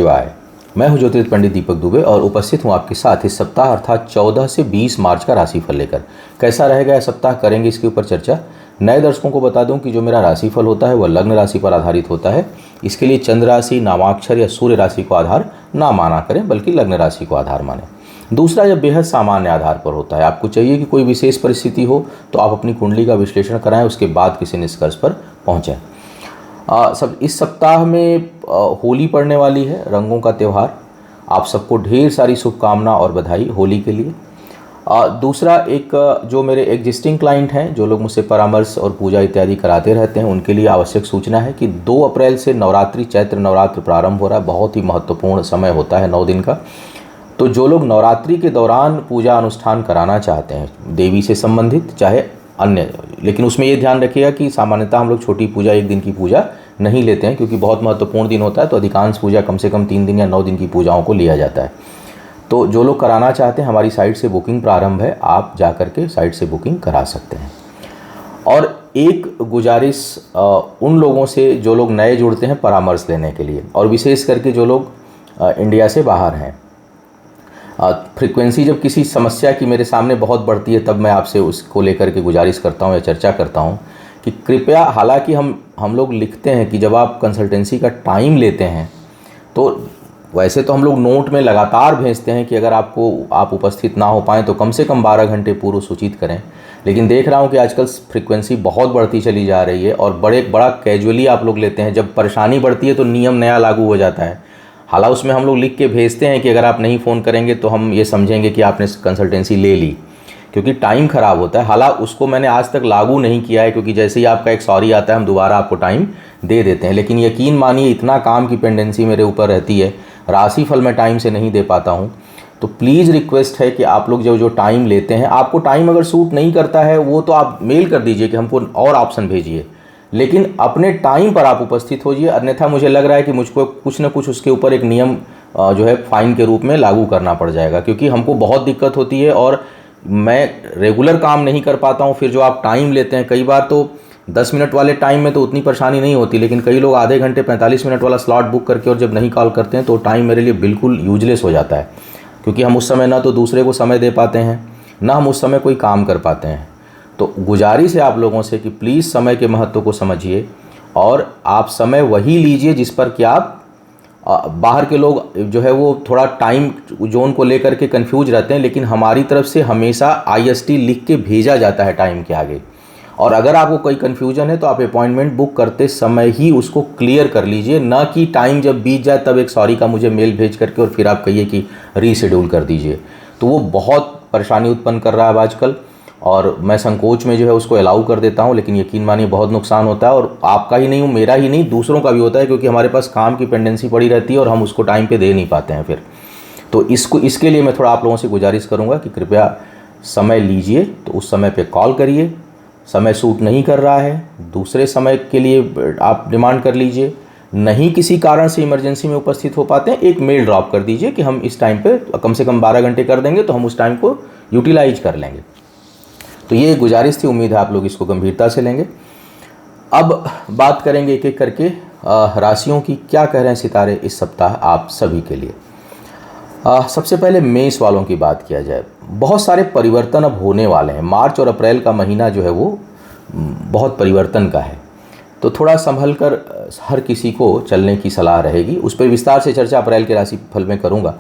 शिवाय। मैं हूं ज्योतिष पंडित दीपक दुबे और उपस्थित हूं आपके साथ इस सप्ताह अर्थात 14 से 20 मार्च का राशिफल लेकर। कैसा रहेगा यह सप्ताह, करेंगे इसके ऊपर चर्चा। नए दर्शकों को बता दूं कि जो मेरा राशिफल होता है वह लग्न राशि पर आधारित होता है। इसके लिए चंद्र राशि, नामाक्षर या सूर्य राशि को आधार ना माना करें, बल्कि लग्न राशि को आधार माने। दूसरा, यह बेहद सामान्य आधार पर होता है। आपको चाहिए कि कोई विशेष परिस्थिति हो तो आप अपनी कुंडली का विश्लेषण कराएं, उसके बाद किसी निष्कर्ष पर पहुँचें। सब इस सप्ताह में होली पड़ने वाली है, रंगों का त्यौहार। आप सबको ढेर सारी शुभकामना और बधाई होली के लिए। दूसरा, एक जो मेरे एग्जिस्टिंग क्लाइंट हैं, जो लोग मुझसे परामर्श और पूजा इत्यादि कराते रहते हैं, उनके लिए आवश्यक सूचना है कि 2 अप्रैल से नवरात्रि, चैत्र नवरात्र प्रारंभ हो रहा है। बहुत ही महत्वपूर्ण समय होता है 9 दिन का। तो जो लोग नवरात्रि के दौरान पूजा अनुष्ठान कराना चाहते हैं, देवी से संबंधित चाहे अन्य, लेकिन उसमें ये ध्यान रखिएगा कि सामान्यतः हम लोग छोटी पूजा, 1 दिन की पूजा नहीं लेते हैं, क्योंकि बहुत महत्वपूर्ण दिन होता है। तो अधिकांश पूजा कम से कम 3 दिन या 9 दिन की पूजाओं को लिया जाता है। तो जो लोग कराना चाहते हैं, हमारी साइट से बुकिंग प्रारंभ है, आप जा कर के साइट से बुकिंग करा सकते हैं। और एक गुजारिश उन लोगों से जो लोग नए जुड़ते हैं परामर्श लेने के लिए, और विशेष करके जो लोग इंडिया से बाहर हैं। फ्रीक्वेंसी जब किसी समस्या की मेरे सामने बहुत बढ़ती है, तब मैं आपसे उसको लेकर के गुजारिश करता हूँ या चर्चा करता हूँ कि कृपया, हालांकि हम लोग लिखते हैं कि जब आप कंसल्टेंसी का टाइम लेते हैं तो वैसे तो हम लोग नोट में लगातार भेजते हैं कि अगर आप उपस्थित ना हो पाएँ तो कम से कम 12 घंटे पूर्व सूचित करें। लेकिन देख रहा हूँ कि आजकल फ्रीक्वेंसी बहुत बढ़ती चली जा रही है और बड़ा कैजुअली आप लोग लेते हैं। जब परेशानी बढ़ती है तो नियम नया लागू हो जाता है। हालांकि उसमें हम लोग लिख के भेजते हैं कि अगर आप नहीं फ़ोन करेंगे तो हम ये समझेंगे कि आपने कंसल्टेंसी ले ली, क्योंकि टाइम ख़राब होता है। हालांकि उसको मैंने आज तक लागू नहीं किया है, क्योंकि जैसे ही आपका एक सॉरी आता है हम दोबारा आपको टाइम दे देते हैं। लेकिन यकीन मानिए, इतना काम की पेंडेंसी मेरे ऊपर रहती है, राशिफल मैं टाइम से नहीं दे पाता हूँ। तो प्लीज़ रिक्वेस्ट है कि आप लोग जो टाइम लेते हैं, आपको टाइम अगर सूट नहीं करता है वो तो आप मेल कर दीजिए कि हमको और ऑप्शन भेजिए, लेकिन अपने टाइम पर आप उपस्थित होइए। अन्यथा मुझे लग रहा है कि मुझको कुछ न कुछ उसके ऊपर एक नियम जो है फाइन के रूप में लागू करना पड़ जाएगा, क्योंकि हमको बहुत दिक्कत होती है और मैं रेगुलर काम नहीं कर पाता हूँ। फिर जो आप टाइम लेते हैं, कई बार तो 10 मिनट वाले टाइम में तो उतनी परेशानी नहीं होती, लेकिन कई लोग आधे घंटे 45 मिनट वाला स्लॉट बुक करके और जब नहीं कॉल करते हैं तो टाइम मेरे लिए बिल्कुल यूजलेस हो जाता है, क्योंकि हम उस समय ना तो दूसरे को समय दे पाते हैं, ना हम उस समय कोई काम कर पाते हैं। तो गुजारिश है आप लोगों से कि प्लीज़ समय के महत्व को समझिए और आप समय वही लीजिए जिस पर कि आप बाहर के लोग जो है वो थोड़ा टाइम जोन को लेकर के कंफ्यूज रहते हैं, लेकिन हमारी तरफ से हमेशा IST लिख के भेजा जाता है टाइम के आगे। और अगर आपको कोई कन्फ्यूजन है तो आप अपॉइंटमेंट बुक करते समय ही उसको क्लियर कर लीजिए, ना कि टाइम जब बीत जाए तब एक सॉरी का मुझे मेल भेज करके और फिर आप कहिए कि रीशेड्यूल कर दीजिए। तो वो बहुत परेशानी उत्पन्न कर रहा है आजकल, और मैं संकोच में जो है उसको अलाउ कर देता हूं। लेकिन यकीन मानिए बहुत नुकसान होता है, और आपका ही नहीं, मेरा ही नहीं, दूसरों का भी होता है, क्योंकि हमारे पास काम की पेंडेंसी पड़ी रहती है और हम उसको टाइम पे दे नहीं पाते हैं फिर। तो इसके लिए मैं थोड़ा आप लोगों से गुजारिश करूंगा कि कृपया समय लीजिए, तो उस समय पे कॉल करिए। समय सूट नहीं कर रहा है, दूसरे समय के लिए आप डिमांड कर लीजिए। नहीं किसी कारण से इमरजेंसी में उपस्थित हो पाते हैं, एक मेल ड्रॉप कर दीजिए कि हम इस टाइम पे कम से कम 12 घंटे कर देंगे, तो हम उस टाइम को यूटिलाइज कर लेंगे। तो ये गुजारिश थी, उम्मीद है आप लोग इसको गंभीरता से लेंगे। अब बात करेंगे एक एक करके राशियों की, क्या कह रहे हैं सितारे इस सप्ताह आप सभी के लिए। सबसे पहले मेष वालों की बात किया जाए। बहुत सारे परिवर्तन अब होने वाले हैं। मार्च और अप्रैल का महीना जो है वो बहुत परिवर्तन का है, तो थोड़ा संभल कर हर किसी को चलने की सलाह रहेगी। उस पर विस्तार से चर्चा अप्रैल के राशिफल में करूँगा।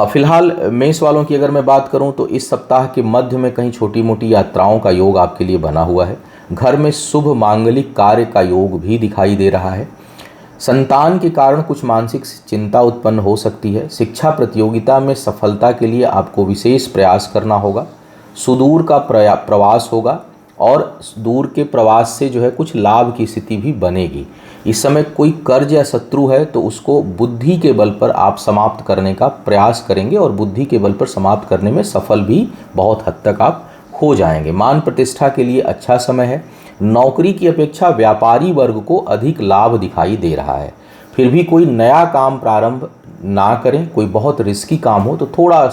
फिलहाल मेष वालों की अगर मैं बात करूं तो इस सप्ताह के मध्य में कहीं छोटी मोटी यात्राओं का योग आपके लिए बना हुआ है। घर में शुभ मांगलिक कार्य का योग भी दिखाई दे रहा है। संतान के कारण कुछ मानसिक चिंता उत्पन्न हो सकती है। शिक्षा प्रतियोगिता में सफलता के लिए आपको विशेष प्रयास करना होगा। सुदूर का प्रवास होगा और दूर के प्रवास से जो है कुछ लाभ की स्थिति भी बनेगी। इस समय कोई कर्ज या शत्रु है तो उसको बुद्धि के बल पर आप समाप्त करने का प्रयास करेंगे, और बुद्धि के बल पर समाप्त करने में सफल भी बहुत हद तक आप हो जाएंगे। मान प्रतिष्ठा के लिए अच्छा समय है। नौकरी की अपेक्षा व्यापारी वर्ग को अधिक लाभ दिखाई दे रहा है। फिर भी कोई नया काम प्रारंभ ना करें। कोई बहुत रिस्की काम हो तो थोड़ा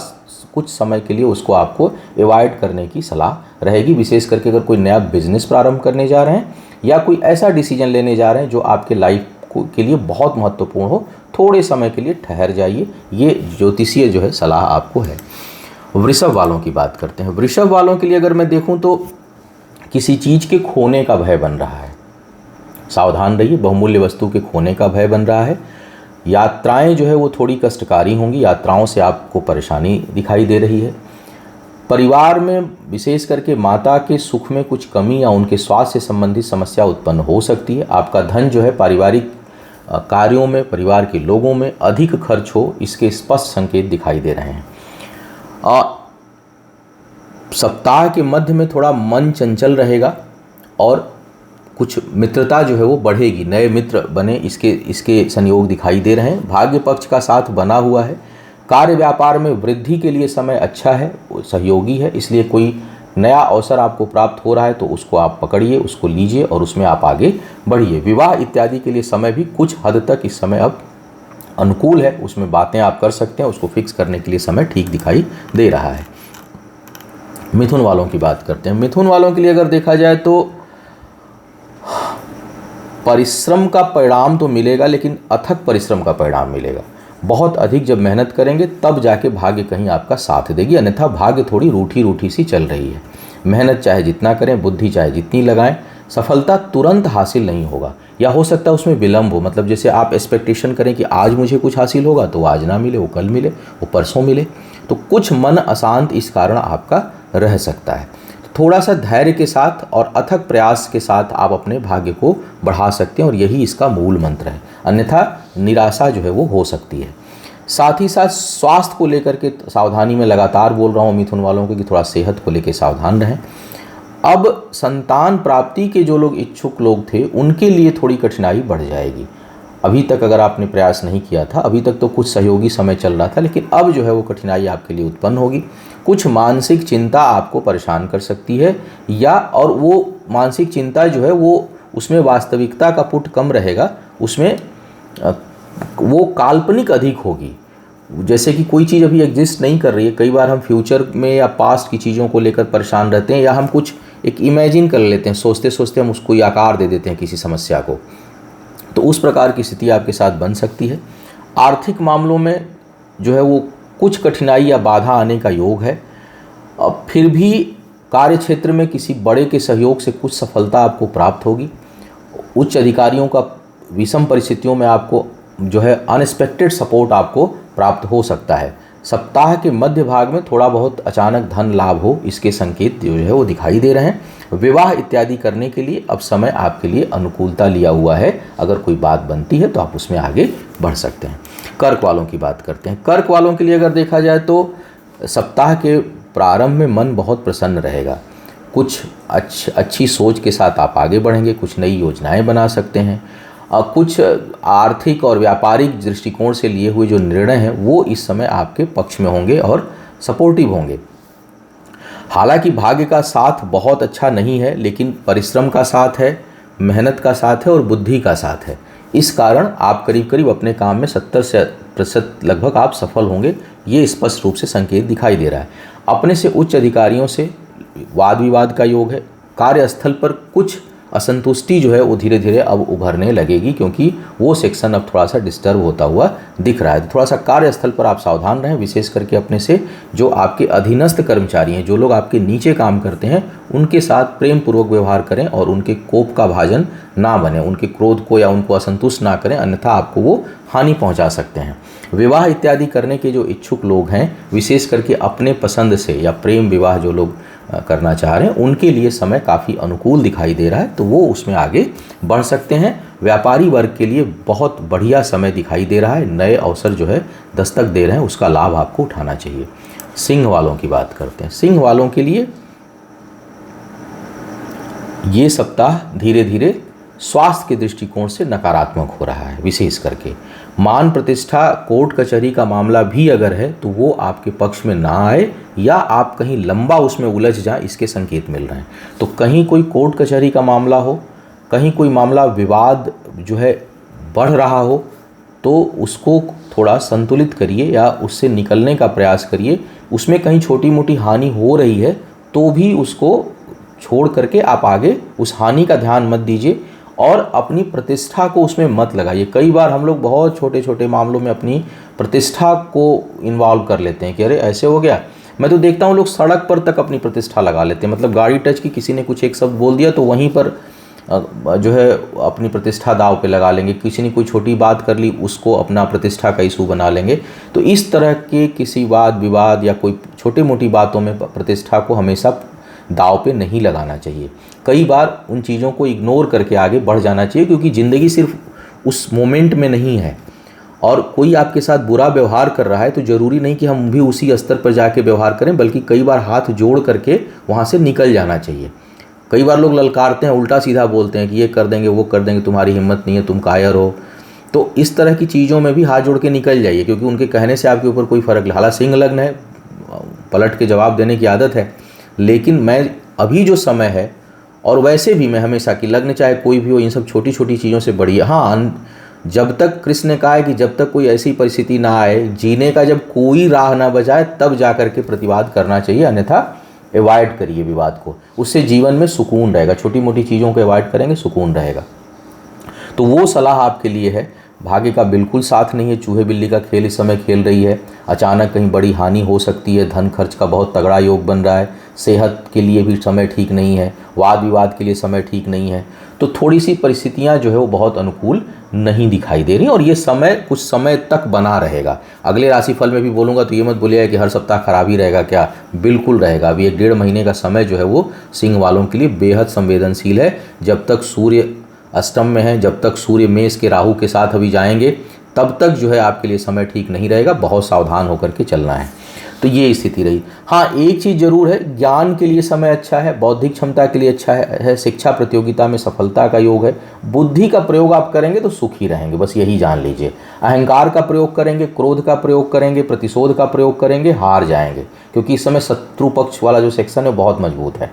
कुछ समय के लिए उसको आपको अवॉइड करने की सलाह रहेगी। विशेष करके अगर कोई नया बिजनेस प्रारंभ करने जा रहे हैं या कोई ऐसा डिसीजन लेने जा रहे हैं जो आपके लाइफ के लिए बहुत महत्वपूर्ण हो, थोड़े समय के लिए ठहर जाइए। ये ज्योतिषीय जो है सलाह आपको है। वृषभ वालों की बात करते हैं। वृषभ वालों के लिए अगर मैं देखूं तो किसी चीज़ के खोने का भय बन रहा है, सावधान रहिए। बहुमूल्य वस्तु के खोने का भय बन रहा है। यात्राएं जो है वो थोड़ी कष्टकारी होंगी, यात्राओं से आपको परेशानी दिखाई दे रही है। परिवार में विशेष करके माता के सुख में कुछ कमी या उनके स्वास्थ्य से संबंधित समस्या उत्पन्न हो सकती है। आपका धन जो है पारिवारिक कार्यों में, परिवार के लोगों में अधिक खर्च हो, इसके स्पष्ट संकेत दिखाई दे रहे हैं। सप्ताह के मध्य में थोड़ा मन चंचल रहेगा और कुछ मित्रता जो है वो बढ़ेगी, नए मित्र बने, इसके संयोग दिखाई दे रहे हैं। भाग्य पक्ष का साथ बना हुआ है। कार्य व्यापार में वृद्धि के लिए समय अच्छा है, सहयोगी है, इसलिए कोई नया अवसर आपको प्राप्त हो रहा है तो उसको आप पकड़िए, उसको लीजिए और उसमें आप आगे बढ़िए। विवाह इत्यादि के लिए समय भी कुछ हद तक इस समय अब अनुकूल है, उसमें बातें आप कर सकते हैं, उसको फिक्स करने के लिए समय ठीक दिखाई दे रहा है। मिथुन वालों की बात करते हैं। मिथुन वालों के लिए अगर देखा जाए तो परिश्रम का परिणाम तो मिलेगा, लेकिन अथक परिश्रम का परिणाम मिलेगा। बहुत अधिक जब मेहनत करेंगे तब जाके भाग्य कहीं आपका साथ देगी, अन्यथा भाग्य थोड़ी रूठी रूठी सी चल रही है। मेहनत चाहे जितना करें, बुद्धि चाहे जितनी लगाएं, सफलता तुरंत हासिल नहीं होगा, या हो सकता है उसमें विलंब हो। मतलब जैसे आप एक्सपेक्टेशन करें कि आज मुझे कुछ हासिल होगा तो आज ना मिले, वो कल मिले, वो परसों मिले, तो कुछ मन अशांत इस कारण आपका रह सकता है। थोड़ा सा धैर्य के साथ और अथक प्रयास के साथ आप अपने भाग्य को बढ़ा सकते हैं और यही इसका मूल मंत्र है, अन्यथा निराशा जो है वो हो सकती है। साथ ही साथ स्वास्थ्य को लेकर के सावधानी में लगातार बोल रहा हूँ मिथुन वालों को कि थोड़ा सेहत को लेकर सावधान रहें। अब संतान प्राप्ति के जो लोग इच्छुक लोग थे उनके लिए थोड़ी कठिनाई बढ़ जाएगी। अभी तक अगर आपने प्रयास नहीं किया था, अभी तक तो कुछ सहयोगी समय चल रहा था, लेकिन अब जो है वो कठिनाई आपके लिए उत्पन्न होगी। कुछ मानसिक चिंता आपको परेशान कर सकती है, या और वो मानसिक चिंता जो है वो उसमें वास्तविकता का पुट कम रहेगा, उसमें वो काल्पनिक अधिक होगी। जैसे कि कोई चीज़ अभी एग्जिस्ट नहीं कर रही है। कई बार हम फ्यूचर में या पास्ट की चीज़ों को लेकर परेशान रहते हैं, या हम कुछ एक इमेजिन कर लेते हैं, सोचते सोचते हम उसको आकार दे देते हैं किसी समस्या को, तो उस प्रकार की स्थिति आपके साथ बन सकती है। आर्थिक मामलों में जो है वो कुछ कठिनाई या बाधा आने का योग है। अब फिर भी कार्य क्षेत्र में किसी बड़े के सहयोग से कुछ सफलता आपको प्राप्त होगी। उच्च अधिकारियों का विषम परिस्थितियों में आपको जो है अनएक्सपेक्टेड सपोर्ट आपको प्राप्त हो सकता है। सप्ताह के मध्य भाग में थोड़ा बहुत अचानक धन लाभ हो, इसके संकेत जो है वो दिखाई दे रहे हैं। विवाह इत्यादि करने के लिए अब समय आपके लिए अनुकूलता लिया हुआ है। अगर कोई बात बनती है तो आप उसमें आगे बढ़ सकते हैं। कर्क वालों की बात करते हैं। कर्क वालों के लिए अगर देखा जाए तो सप्ताह के प्रारंभ में मन बहुत प्रसन्न रहेगा। कुछ अच्छी सोच के साथ आप आगे बढ़ेंगे, कुछ नई योजनाएं बना सकते हैं। कुछ आर्थिक और व्यापारिक दृष्टिकोण से लिए हुए जो निर्णय हैं वो इस समय आपके पक्ष में होंगे और सपोर्टिव होंगे। हालांकि भाग्य का साथ बहुत अच्छा नहीं है, लेकिन परिश्रम का साथ है, मेहनत का साथ है और बुद्धि का साथ है। इस कारण आप करीब करीब अपने काम में 70% लगभग आप सफल होंगे, ये स्पष्ट रूप से संकेत दिखाई दे रहा है। अपने से उच्च अधिकारियों से वाद विवाद का योग है। कार्यस्थल पर कुछ असंतुष्टि जो है वो धीरे धीरे अब उभरने लगेगी, क्योंकि वो सेक्शन अब थोड़ा सा डिस्टर्ब होता हुआ दिख रहा है। तो थोड़ा सा कार्यस्थल पर आप सावधान रहें, विशेष करके अपने से जो आपके अधीनस्थ कर्मचारी हैं, जो लोग आपके नीचे काम करते हैं, उनके साथ प्रेम पूर्वक व्यवहार करें और उनके कोप का भाजन ना बने, उनके क्रोध को या उनको असंतुष्ट ना करें, अन्यथा आपको वो हानि पहुंचा सकते हैं। विवाह इत्यादि करने के जो इच्छुक लोग हैं, विशेष करके अपने पसंद से या प्रेम विवाह जो लोग करना चाह रहे हैं, उनके लिए समय काफ़ी अनुकूल दिखाई दे रहा है, तो वो उसमें आगे बढ़ सकते हैं। व्यापारी वर्ग के लिए बहुत बढ़िया समय दिखाई दे रहा है। नए अवसर जो है दस्तक दे रहे हैं, उसका लाभ आपको उठाना चाहिए। सिंह वालों की बात करते हैं। सिंह वालों के लिए ये सप्ताह धीरे धीरे स्वास्थ्य के दृष्टिकोण से नकारात्मक हो रहा है। विशेष करके मान प्रतिष्ठा, कोर्ट कचहरी का मामला भी अगर है तो वो आपके पक्ष में ना आए, या आप कहीं लंबा उसमें उलझ जाए, इसके संकेत मिल रहे हैं। तो कहीं कोई कोर्ट कचहरी का मामला हो, कहीं कोई मामला विवाद जो है बढ़ रहा हो, तो उसको थोड़ा संतुलित करिए या उससे निकलने का प्रयास करिए। उसमें कहीं छोटी मोटी हानि हो रही है तो भी उसको छोड़ करके आप आगे उस हानि का ध्यान मत दीजिए, और अपनी प्रतिष्ठा को उसमें मत लगाइए। कई बार हम लोग बहुत छोटे छोटे मामलों में अपनी प्रतिष्ठा को इन्वॉल्व कर लेते हैं कि अरे ऐसे हो गया। मैं तो देखता हूँ लोग सड़क पर तक अपनी प्रतिष्ठा लगा लेते हैं, मतलब गाड़ी टच की, किसी ने कुछ एक शब्द बोल दिया तो वहीं पर जो है अपनी प्रतिष्ठा दाव पे लगा लेंगे। किसी ने कोई छोटी बात कर ली, उसको अपना प्रतिष्ठा का इशू बना लेंगे। तो इस तरह के किसी वाद विवाद या कोई छोटी मोटी बातों में प्रतिष्ठा को हमेशा दाव पे नहीं लगाना चाहिए। कई बार उन चीज़ों को इग्नोर करके आगे बढ़ जाना चाहिए, क्योंकि ज़िंदगी सिर्फ उस मोमेंट में नहीं है। और कोई आपके साथ बुरा व्यवहार कर रहा है तो ज़रूरी नहीं कि हम भी उसी स्तर पर जाके व्यवहार करें, बल्कि कई बार हाथ जोड़ करके वहाँ से निकल जाना चाहिए। कई बार लोग ललकारते हैं, उल्टा सीधा बोलते हैं कि ये कर देंगे वो कर देंगे, तुम्हारी हिम्मत नहीं है, तुम कायर हो। तो इस तरह की चीज़ों में भी हाथ जोड़ के निकल जाइए, क्योंकि उनके कहने से आपके ऊपर कोई फ़र्क नहीं। हालांकि सिंह लग्न है, पलट के जवाब देने की आदत है, लेकिन मैं अभी जो समय है और वैसे भी मैं हमेशा कि लग्न चाहे कोई भी हो, इन सब छोटी छोटी चीज़ों से बड़ी है। हाँ, जब तक कृष्ण ने कहा है कि जब तक कोई ऐसी परिस्थिति ना आए, जीने का जब कोई राह ना बजाए, तब जा कर के प्रतिवाद करना चाहिए, अन्यथा अवॉइड करिए विवाद को। उससे जीवन में सुकून रहेगा। छोटी मोटी चीज़ों को अवॉइड करेंगे, सुकून रहेगा। तो वो सलाह आपके लिए है। भाग्य का बिल्कुल साथ नहीं है, चूहे बिल्ली का खेल इस समय खेल रही है। अचानक कहीं बड़ी हानि हो सकती है, धन खर्च का बहुत तगड़ा योग बन रहा है, सेहत के लिए भी समय ठीक नहीं है, वाद विवाद के लिए समय ठीक नहीं है। तो थोड़ी सी परिस्थितियां जो है वो बहुत अनुकूल नहीं दिखाई दे रही, और ये समय कुछ समय तक बना रहेगा। अगले राशिफल में भी बोलूँगा तो ये मत बोलिएगा कि हर सप्ताह खराब ही रहेगा, क्या, बिल्कुल रहेगा। अभी 1-1.5 महीने का समय जो है वो सिंह वालों के लिए बेहद संवेदनशील है। जब तक सूर्य अष्टम में है, जब तक सूर्य मेष के राहु के साथ अभी जाएंगे, तब तक जो है आपके लिए समय ठीक नहीं रहेगा। बहुत सावधान होकर के चलना है। तो ये स्थिति रही। हाँ, एक चीज़ जरूर है, ज्ञान के लिए समय अच्छा है, बौद्धिक क्षमता के लिए अच्छा है, शिक्षा प्रतियोगिता में सफलता का योग है। बुद्धि का प्रयोग आप करेंगे तो सुखी रहेंगे, बस यही जान लीजिए। अहंकार का प्रयोग करेंगे, क्रोध का प्रयोग करेंगे, प्रतिशोध का प्रयोग करेंगे, हार जाएंगे, क्योंकि इस समय शत्रु पक्ष वाला जो सेक्शन है बहुत मजबूत है।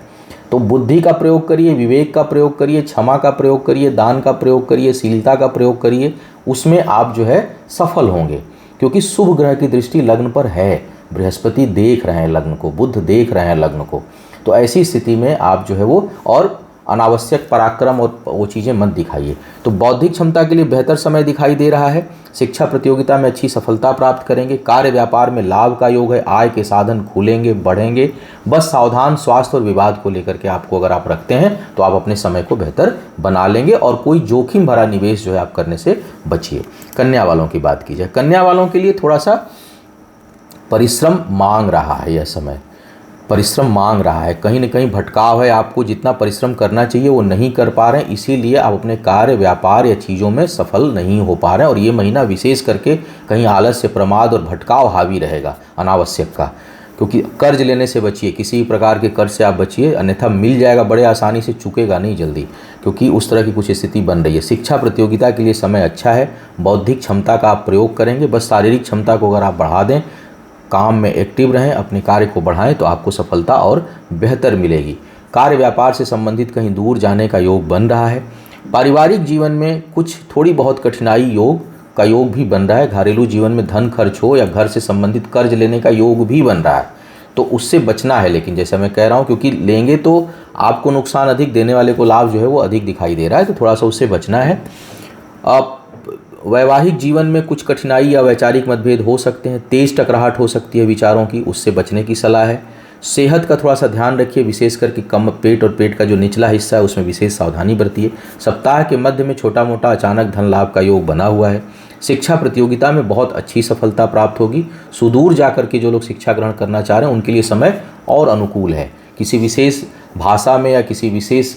तो बुद्धि का प्रयोग करिए, विवेक का प्रयोग करिए, क्षमा का प्रयोग करिए, दान का प्रयोग करिए, शीलता का प्रयोग करिए, उसमें आप जो है सफल होंगे। क्योंकि शुभ ग्रह की दृष्टि लग्न पर है, बृहस्पति देख रहे हैं लग्न को, बुध देख रहे हैं लग्न को। तो ऐसी स्थिति में आप जो है वो और अनावश्यक पराक्रम और वो चीज़ें मत दिखाइए। तो बौद्धिक क्षमता के लिए बेहतर समय दिखाई दे रहा है। शिक्षा प्रतियोगिता में अच्छी सफलता प्राप्त करेंगे। कार्य व्यापार में लाभ का योग है, आय के साधन खुलेंगे, बढ़ेंगे। बस सावधान स्वास्थ्य और विवाद को लेकर के आपको अगर आप रखते हैं तो आप अपने समय को बेहतर बना लेंगे, और कोई जोखिम भरा निवेश जो है आप करने से बचिए। कन्या वालों की बात की जाए, कन्या वालों के लिए थोड़ा सा परिश्रम मांग रहा है, यह समय परिश्रम मांग रहा है। कहीं न कहीं भटकाव है, आपको जितना परिश्रम करना चाहिए वो नहीं कर पा रहे हैं, इसीलिए आप अपने कार्य व्यापार या चीज़ों में सफल नहीं हो पा रहे हैं। और ये महीना विशेष करके कहीं आलस्य, प्रमाद और भटकाव हावी रहेगा अनावश्यक का। क्योंकि कर्ज लेने से बचिए, किसी भी प्रकार के कर्ज से आप बचिए, अन्यथा मिल जाएगा बड़े आसानी से, चुकेगा नहीं जल्दी, क्योंकि उस तरह की कुछ स्थिति बन रही है। शिक्षा प्रतियोगिता के लिए समय अच्छा है। बौद्धिक क्षमता का आप प्रयोग करेंगे, बस शारीरिक क्षमता को अगर आप बढ़ा दें, काम में एक्टिव रहें, अपने कार्य को बढ़ाएं, तो आपको सफलता और बेहतर मिलेगी। कार्य व्यापार से संबंधित कहीं दूर जाने का योग बन रहा है। पारिवारिक जीवन में कुछ थोड़ी बहुत कठिनाई का योग भी बन रहा है। घरेलू जीवन में धन खर्च हो या घर से संबंधित कर्ज लेने का योग भी बन रहा है, तो उससे बचना है। लेकिन जैसा मैं कह रहा हूँ, क्योंकि लेंगे तो आपको नुकसान अधिक, देने वाले को लाभ जो है वो अधिक दिखाई दे रहा है, तो थोड़ा सा उससे बचना है। वैवाहिक जीवन में कुछ कठिनाई या वैचारिक मतभेद हो सकते हैं, तेज टकराहट हो सकती है विचारों की, उससे बचने की सलाह है। सेहत का थोड़ा सा ध्यान रखिए, विशेष करके कम पेट और पेट का जो निचला हिस्सा है उसमें विशेष सावधानी बरतिए। सप्ताह के मध्य में छोटा मोटा अचानक धन लाभ का योग बना हुआ है। शिक्षा प्रतियोगिता में बहुत अच्छी सफलता प्राप्त होगी। सुदूर जाकर के जो लोग शिक्षा ग्रहण करना चाह रहे हैं उनके लिए समय और अनुकूल है। किसी विशेष भाषा में या किसी विशेष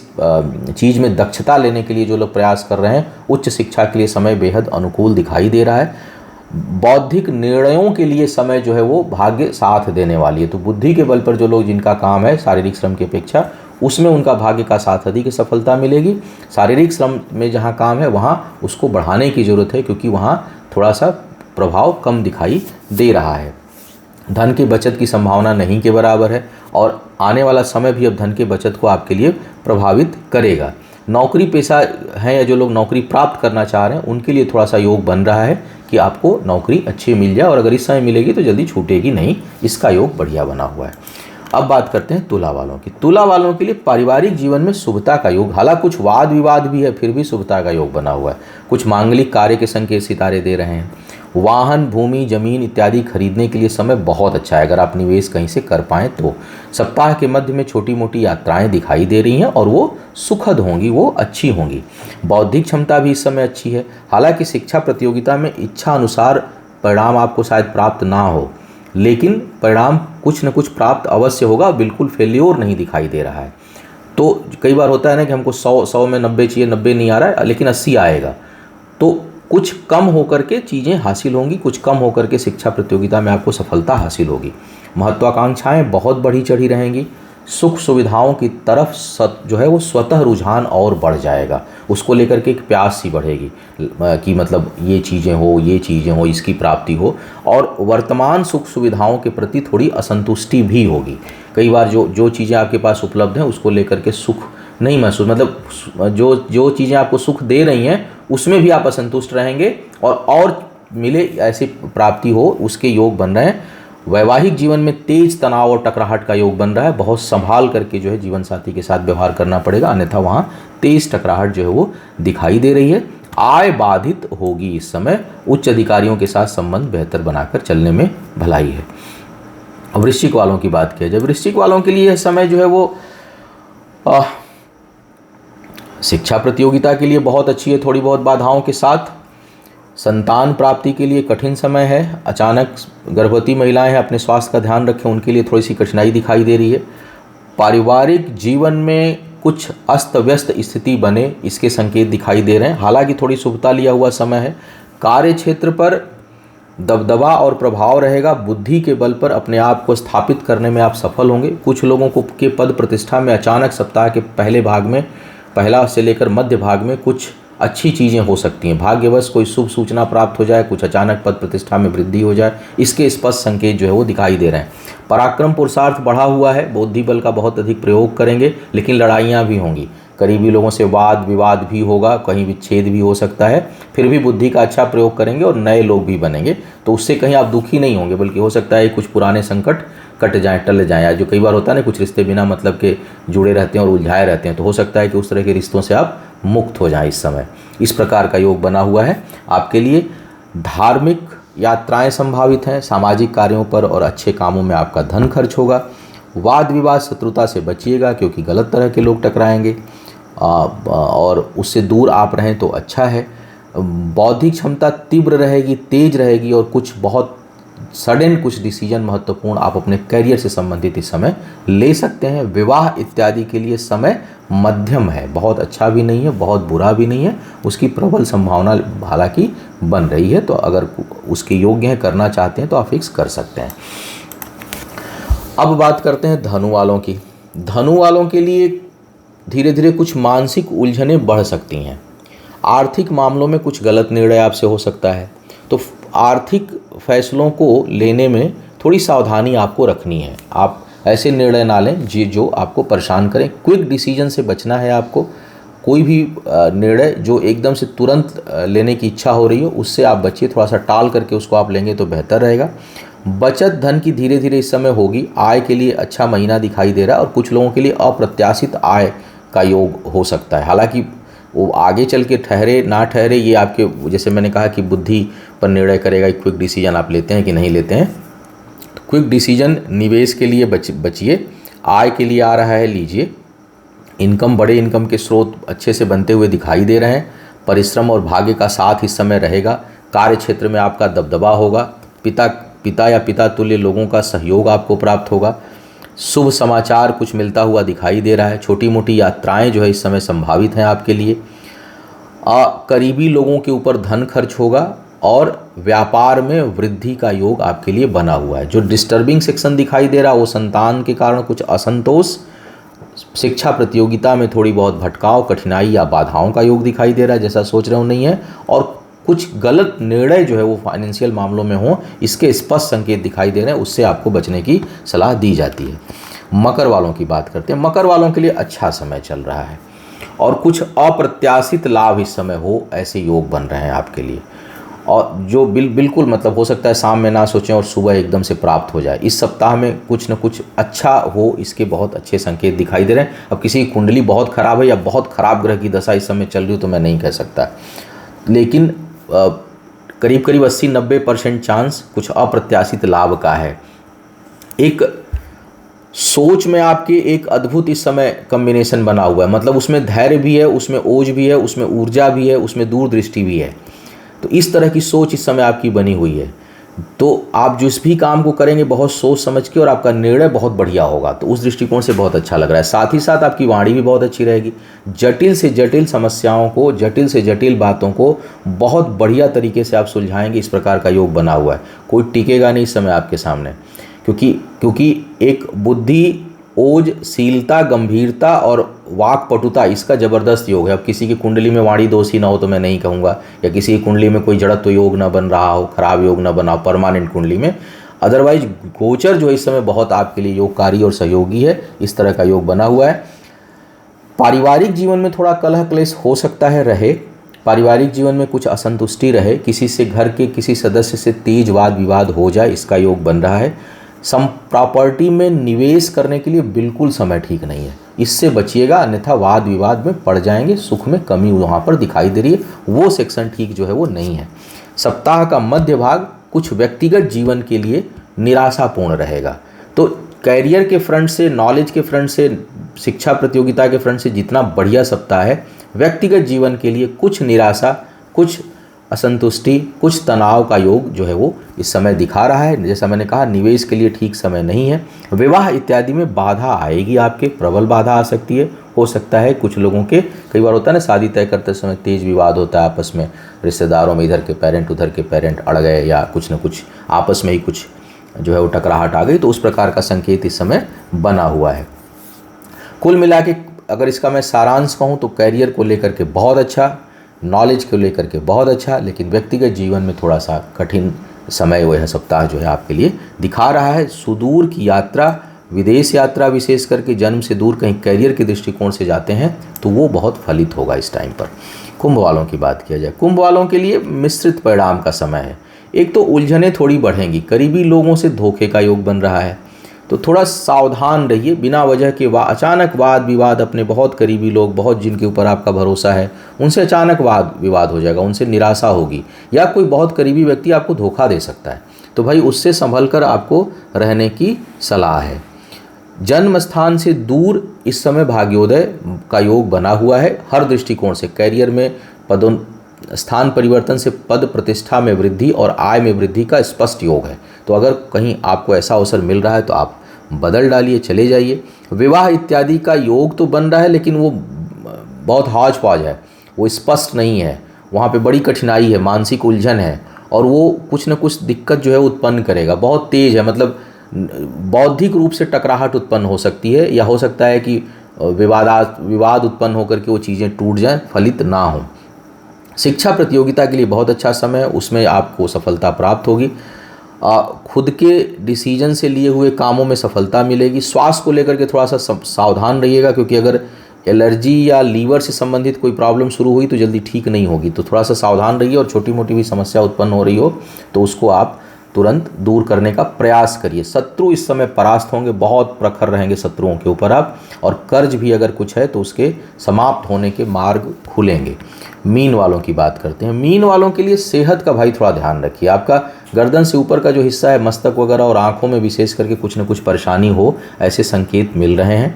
चीज़ में दक्षता लेने के लिए जो लोग प्रयास कर रहे हैं, उच्च शिक्षा के लिए समय बेहद अनुकूल दिखाई दे रहा है। बौद्धिक निर्णयों के लिए समय जो है वो भाग्य साथ देने वाली है। तो बुद्धि के बल पर जो लोग, जिनका काम है शारीरिक श्रम की अपेक्षा, उसमें उनका भाग्य का साथ अधिक सफलता मिलेगी। शारीरिक श्रम में जहाँ काम है वहाँ उसको बढ़ाने की ज़रूरत है, क्योंकि वहाँ थोड़ा सा प्रभाव कम दिखाई दे रहा है। धन की बचत की संभावना नहीं के बराबर है, और आने वाला समय भी अब धन के बचत को आपके लिए प्रभावित करेगा। नौकरी पेशा हैं या जो लोग नौकरी प्राप्त करना चाह रहे हैं, उनके लिए थोड़ा सा योग बन रहा है कि आपको नौकरी अच्छी मिल जाए, और अगर इस समय मिलेगी तो जल्दी छूटेगी नहीं, इसका योग बढ़िया बना हुआ है। अब बात करते हैं तुला वालों की। तुला वालों के लिए पारिवारिक जीवन में शुभता का योग, हालांकि कुछ वाद विवाद भी है फिर भी शुभता का योग बना हुआ है। कुछ मांगलिक कार्य के संकेत सितारे दे रहे हैं। वाहन, भूमि, जमीन इत्यादि खरीदने के लिए समय बहुत अच्छा है अगर आप निवेश कहीं से कर पाएँ तो। सप्ताह के मध्य में छोटी मोटी यात्राएं दिखाई दे रही हैं और वो सुखद होंगी, वो अच्छी होंगी। बौद्धिक क्षमता भी इस समय अच्छी है। हालांकि शिक्षा प्रतियोगिता में इच्छा अनुसार परिणाम आपको शायद प्राप्त ना हो, लेकिन परिणाम कुछ न कुछ प्राप्त अवश्य होगा, बिल्कुल फेल्योर नहीं दिखाई दे रहा है। तो कई बार होता है ना कि हमको 100 में 90 चाहिए, 90 नहीं आ रहा है लेकिन 80 आएगा, तो कुछ कम होकर के चीज़ें हासिल होंगी, कुछ कम होकर के शिक्षा प्रतियोगिता में आपको सफलता हासिल होगी। महत्वाकांक्षाएं बहुत बढ़ी चढ़ी रहेंगी। सुख सुविधाओं की तरफ जो है वो स्वतः रुझान और बढ़ जाएगा, उसको लेकर के एक प्यास सी बढ़ेगी कि मतलब ये चीज़ें हो, इसकी प्राप्ति हो। और वर्तमान सुख सुविधाओं के प्रति थोड़ी असंतुष्टि भी होगी। कई बार जो चीज़ें आपके पास उपलब्ध हैं उसको लेकर के सुख नहीं महसूस, मतलब जो चीज़ें आपको सुख दे रही हैं उसमें भी आप असंतुष्ट रहेंगे और मिले ऐसी प्राप्ति हो उसके योग बन रहे हैं। वैवाहिक जीवन में तेज तनाव और टकराहट का योग बन रहा है। बहुत संभाल करके जो है जीवन साथी के साथ व्यवहार करना पड़ेगा, अन्यथा वहाँ तेज टकराहट जो है वो दिखाई दे रही है। आय बाधित होगी इस समय। उच्च अधिकारियों के साथ संबंध बेहतर बनाकर चलने में भलाई है। वृश्चिक वालों की बात किया जाए, वृश्चिक वालों के लिए यह समय जो है वो शिक्षा प्रतियोगिता के लिए बहुत अच्छी है, थोड़ी बहुत बाधाओं के साथ। संतान प्राप्ति के लिए कठिन समय है। अचानक गर्भवती महिलाएं हैं, अपने स्वास्थ्य का ध्यान रखें, उनके लिए थोड़ी सी कठिनाई दिखाई दे रही है। पारिवारिक जीवन में कुछ अस्त व्यस्त स्थिति बने, इसके संकेत दिखाई दे रहे हैं, हालांकि थोड़ी शुभता लिया हुआ समय है। कार्य क्षेत्र पर दबदबा और प्रभाव रहेगा। बुद्धि के बल पर अपने आप को स्थापित करने में आप सफल होंगे। कुछ लोगों को के पद प्रतिष्ठा में अचानक सप्ताह के पहले भाग में, पहला से लेकर मध्य भाग में कुछ अच्छी चीज़ें हो सकती हैं। भाग्यवश कोई शुभ सूचना प्राप्त हो जाए, कुछ अचानक पद प्रतिष्ठा में वृद्धि हो जाए, इसके स्पष्ट संकेत जो है वो दिखाई दे रहे हैं। पराक्रम पुरुषार्थ बढ़ा हुआ है। बुद्धि बल का बहुत अधिक प्रयोग करेंगे, लेकिन लड़ाइयाँ भी होंगी। करीबी लोगों से वाद विवाद भी होगा, कहीं विच्छेद भी हो सकता है। फिर भी बुद्धि का अच्छा प्रयोग करेंगे और नए लोग भी बनेंगे, तो उससे कहीं आप दुखी नहीं होंगे, बल्कि हो सकता है कुछ पुराने संकट कट जाएं, टल जाएं। या जो कई बार होता है ना, कुछ रिश्ते बिना मतलब के जुड़े रहते हैं और उलझाए रहते हैं, तो हो सकता है कि उस तरह के रिश्तों से आप मुक्त हो जाएं इस समय। इस प्रकार का योग बना हुआ है आपके लिए। धार्मिक यात्राएं संभावित हैं। सामाजिक कार्यों पर और अच्छे कामों में आपका धन खर्च होगा। वाद विवाद शत्रुता से बचिएगा, क्योंकि गलत तरह के लोग टकराएंगे और उससे दूर आप रहें तो अच्छा है। बौद्धिक क्षमता तीव्र रहेगी, तेज रहेगी और कुछ बहुत सडन कुछ डिसीजन महत्वपूर्ण आप अपने करियर से संबंधित इस समय ले सकते हैं। विवाह इत्यादि के लिए समय मध्यम है, बहुत अच्छा भी नहीं है, बहुत बुरा भी नहीं है। उसकी प्रबल संभावना हालांकि बन रही है, तो अगर उसके योग्य हैं, करना चाहते हैं तो आप फिक्स कर सकते हैं। अब बात करते हैं धनु वालों की। धनु वालों के लिए धीरे धीरे कुछ मानसिक उलझनें बढ़ सकती हैं। आर्थिक मामलों में कुछ गलत निर्णय आपसे हो सकता है, तो आर्थिक फैसलों को लेने में थोड़ी सावधानी आपको रखनी है। आप ऐसे निर्णय ना लें जो आपको परेशान करें। क्विक डिसीजन से बचना है आपको। कोई भी निर्णय जो एकदम से तुरंत लेने की इच्छा हो रही हो, उससे आप बचिए। थोड़ा सा टाल करके उसको आप लेंगे तो बेहतर रहेगा। बचत धन की धीरे धीरे इस समय होगी। आय के लिए अच्छा महीना दिखाई दे रहा है और कुछ लोगों के लिए अप्रत्याशित आय का योग हो सकता है। हालांकि वो आगे चल के ठहरे ना ठहरे, ये आपके, जैसे मैंने कहा कि बुद्धि पर निर्णय करेगा। क्विक डिसीजन आप लेते हैं कि नहीं लेते हैं। तो क्विक डिसीजन निवेश के लिए बचिए। आय के लिए आ रहा है, लीजिए। इनकम, बड़े इनकम के स्रोत अच्छे से बनते हुए दिखाई दे रहे हैं। परिश्रम और भाग्य का साथ इस समय रहेगा। कार्य क्षेत्र में आपका दबदबा होगा। पिता या पिता तुल्य लोगों का सहयोग आपको प्राप्त होगा। शुभ समाचार कुछ मिलता हुआ दिखाई दे रहा है। छोटी मोटी यात्राएं जो है इस समय संभावित हैं आपके लिए। करीबी लोगों के ऊपर धन खर्च होगा और व्यापार में वृद्धि का योग आपके लिए बना हुआ है। जो डिस्टर्बिंग सेक्शन दिखाई दे रहा है वो संतान के कारण कुछ असंतोष, शिक्षा प्रतियोगिता में थोड़ी बहुत भटकाव, कठिनाई या बाधाओं का योग दिखाई दे रहा है। जैसा सोच रहे हो नहीं है। और कुछ गलत निर्णय जो है वो फाइनेंशियल मामलों में हो, इसके स्पष्ट संकेत दिखाई दे रहे हैं। उससे आपको बचने की सलाह दी जाती है। मकर वालों की बात करते हैं। मकर वालों के लिए अच्छा समय चल रहा है और कुछ अप्रत्याशित लाभ इस समय हो, ऐसे योग बन रहे हैं आपके लिए। और जो बिल्कुल मतलब हो सकता है शाम में ना सोचें और सुबह एकदम से प्राप्त हो जाए। इस सप्ताह में कुछ न कुछ अच्छा हो, इसके बहुत अच्छे संकेत दिखाई दे रहे हैं। अब किसी की कुंडली बहुत ख़राब है या बहुत ख़राब ग्रह की दशा इस समय चल रही हो तो मैं नहीं कह सकता, लेकिन करीब करीब 80-90% चांस कुछ अप्रत्याशित लाभ का है। एक सोच में आपके एक अद्भुत इस समय कॉम्बिनेशन बना हुआ है, मतलब उसमें धैर्य भी है, उसमें ओज भी है, उसमें ऊर्जा भी है, उसमें दूरदृष्टि भी है। तो इस तरह की सोच इस समय आपकी बनी हुई है। तो आप जिस भी काम को करेंगे बहुत सोच समझ के, और आपका निर्णय बहुत बढ़िया होगा। तो उस दृष्टिकोण से बहुत अच्छा लग रहा है। साथ ही साथ आपकी वाणी भी बहुत अच्छी रहेगी। जटिल से जटिल समस्याओं को, जटिल से जटिल बातों को बहुत बढ़िया तरीके से आप सुलझाएंगे, इस प्रकार का योग बना हुआ है। कोई टिकेगा नहीं इस समय आपके सामने, क्योंकि एक बुद्धि, ओज, शीलता, गंभीरता और वाक्पटुता, इसका ज़बरदस्त योग है। अब किसी की कुंडली में वाणी दोष ही ना हो तो मैं नहीं कहूँगा, या किसी की कुंडली में कोई जड़त्व योग ना बन रहा हो, खराब योग ना बना हो परमानेंट कुंडली में। अदरवाइज गोचर जो इस समय बहुत आपके लिए योगकारी और सहयोगी है, इस तरह का योग बना हुआ है। पारिवारिक जीवन में थोड़ा कलह क्लेश हो सकता है, रहे। पारिवारिक जीवन में कुछ असंतुष्टि रहे, किसी से, घर के किसी सदस्य से तेज वाद विवाद हो जाए, इसका योग बन रहा है। सम प्रॉपर्टी में निवेश करने के लिए बिल्कुल समय ठीक नहीं है, इससे बचिएगा, अन्यथा वाद विवाद में पड़ जाएंगे। सुख में कमी वहाँ पर दिखाई दे रही है, वो सेक्शन ठीक जो है वो नहीं है। सप्ताह का मध्य भाग कुछ व्यक्तिगत जीवन के लिए निराशापूर्ण रहेगा। तो कैरियर के फ्रंट से, नॉलेज के फ्रंट से, शिक्षा प्रतियोगिता के फ्रंट से जितना बढ़िया सप्ताह है, व्यक्तिगत जीवन के लिए कुछ निराशा, कुछ असंतुष्टि, कुछ तनाव का योग जो है वो इस समय दिखा रहा है। जैसा मैंने कहा, निवेश के लिए ठीक समय नहीं है। विवाह इत्यादि में बाधा आएगी, आपके प्रबल बाधा आ सकती है। हो सकता है कुछ लोगों के, कई बार होता है ना, शादी तय करते समय तेज विवाद होता है आपस में, रिश्तेदारों में इधर के पेरेंट उधर के पेरेंट अड़ गए, या कुछ न कुछ आपस में ही कुछ जो है वो टकराहट आ गई। तो उस प्रकार का संकेत इस समय बना हुआ है। कुल मिला के अगर इसका मैं सारांश कहूँ तो कैरियर को लेकर के बहुत अच्छा, नॉलेज को लेकर के बहुत अच्छा, लेकिन व्यक्तिगत जीवन में थोड़ा सा कठिन समय वह सप्ताह जो है आपके लिए दिखा रहा है। सुदूर की यात्रा, विदेश यात्रा, विशेष करके जन्म से दूर कहीं कैरियर के दृष्टिकोण से जाते हैं तो वो बहुत फलित होगा इस टाइम पर। कुंभ वालों की बात किया जाए, कुंभ वालों के लिए मिश्रित परिणाम का समय है। एक तो उलझनें थोड़ी बढ़ेंगी, करीबी लोगों से धोखे का योग बन रहा है, तो थोड़ा सावधान रहिए। बिना वजह के अचानक वाद विवाद, अपने बहुत करीबी लोग, बहुत जिनके ऊपर आपका भरोसा है, उनसे अचानक वाद विवाद हो जाएगा, उनसे निराशा होगी, या कोई बहुत करीबी व्यक्ति आपको धोखा दे सकता है। तो भाई उससे संभल कर आपको रहने की सलाह है। जन्म स्थान से दूर इस समय भाग्योदय का योग बना हुआ है। हर दृष्टिकोण से कैरियर में स्थान परिवर्तन से पद प्रतिष्ठा में वृद्धि और आय में वृद्धि का स्पष्ट योग है। तो अगर कहीं आपको ऐसा अवसर मिल रहा है तो आप बदल डालिए, चले जाइए। विवाह इत्यादि का योग तो बन रहा है, लेकिन वो बहुत हौज पौज है, वो स्पष्ट नहीं है, वहाँ पे बड़ी कठिनाई है, मानसिक उलझन है, और वो कुछ न कुछ दिक्कत जो है उत्पन्न करेगा। बहुत तेज है, मतलब बौद्धिक रूप से टकराहट उत्पन्न हो सकती है, या हो सकता है कि विवाद उत्पन्न होकर के वो चीज़ें टूट जाएं, फलित ना हों। शिक्षा प्रतियोगिता के लिए बहुत अच्छा समय है, उसमें आपको सफलता प्राप्त होगी। खुद के डिसीजन से लिए हुए कामों में सफलता मिलेगी। स्वास्थ्य को लेकर के थोड़ा सा सावधान रहिएगा, क्योंकि अगर एलर्जी या लीवर से संबंधित कोई प्रॉब्लम शुरू हुई तो जल्दी ठीक नहीं होगी। तो थोड़ा सा सावधान रहिए, और छोटी मोटी भी समस्या उत्पन्न हो रही हो तो उसको आप तुरंत दूर करने का प्रयास करिए। शत्रु इस समय परास्त होंगे, बहुत प्रखर रहेंगे शत्रुओं के ऊपर आप, और कर्ज भी अगर कुछ है तो उसके समाप्त होने के मार्ग खुलेंगे। मीन वालों की बात करते हैं। मीन वालों के लिए सेहत का भाई थोड़ा ध्यान रखिए। आपका गर्दन से ऊपर का जो हिस्सा है, मस्तक वगैरह और आंखों में विशेष करके कुछ न कुछ परेशानी हो, ऐसे संकेत मिल रहे हैं।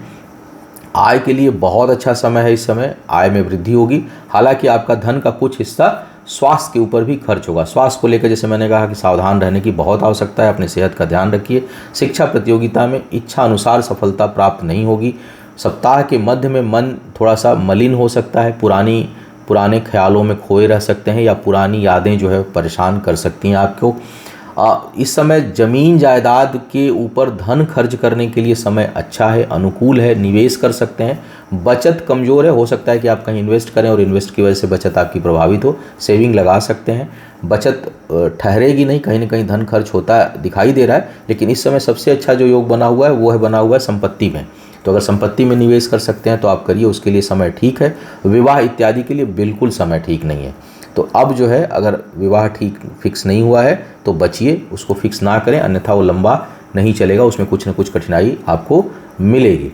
आय के लिए बहुत अच्छा समय है, इस समय आय में वृद्धि होगी। हालांकि आपका धन का कुछ हिस्सा स्वास्थ्य के ऊपर भी खर्च होगा। स्वास्थ्य को लेकर जैसे मैंने कहा कि सावधान रहने की बहुत आवश्यकता है, अपनी सेहत का ध्यान रखिए। शिक्षा प्रतियोगिता में इच्छा अनुसार सफलता प्राप्त नहीं होगी। सप्ताह के मध्य में मन थोड़ा सा मलिन हो सकता है, पुराने ख्यालों में खोए रह सकते हैं, या पुरानी यादें जो है परेशान कर सकती हैं आपको। इस समय ज़मीन जायदाद के ऊपर धन खर्च करने के लिए समय अच्छा है, अनुकूल है, निवेश कर सकते हैं। बचत कमज़ोर है, हो सकता है कि आप कहीं इन्वेस्ट करें और इन्वेस्ट की वजह से बचत आपकी प्रभावित हो। सेविंग लगा सकते हैं, बचत ठहरेगी नहीं, कहीं ना कहीं धन खर्च होता दिखाई दे रहा है। लेकिन इस समय सबसे अच्छा जो योग बना हुआ है वो है बना हुआ है संपत्ति में। तो अगर संपत्ति में निवेश कर सकते हैं तो आप करिए, उसके लिए समय ठीक है। विवाह इत्यादि के लिए बिल्कुल समय ठीक नहीं है। तो अब जो है अगर विवाह ठीक फिक्स नहीं हुआ है तो बचिए, उसको फिक्स ना करें, अन्यथा वो लंबा नहीं चलेगा, उसमें कुछ न कुछ कठिनाई आपको मिलेगी।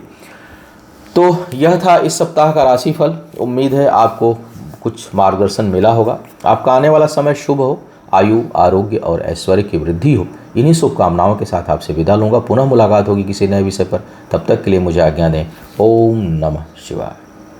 तो यह था इस सप्ताह का राशिफल। उम्मीद है आपको कुछ मार्गदर्शन मिला होगा। आपका आने वाला समय शुभ हो, आयु, आरोग्य और ऐश्वर्य की वृद्धि हो। इन्हीं शुभकामनाओं के साथ आपसे विदा लूँगा। पुनः मुलाकात होगी किसी नए विषय पर। तब तक के लिए मुझे आज्ञा दें। ओम नमः शिवाय।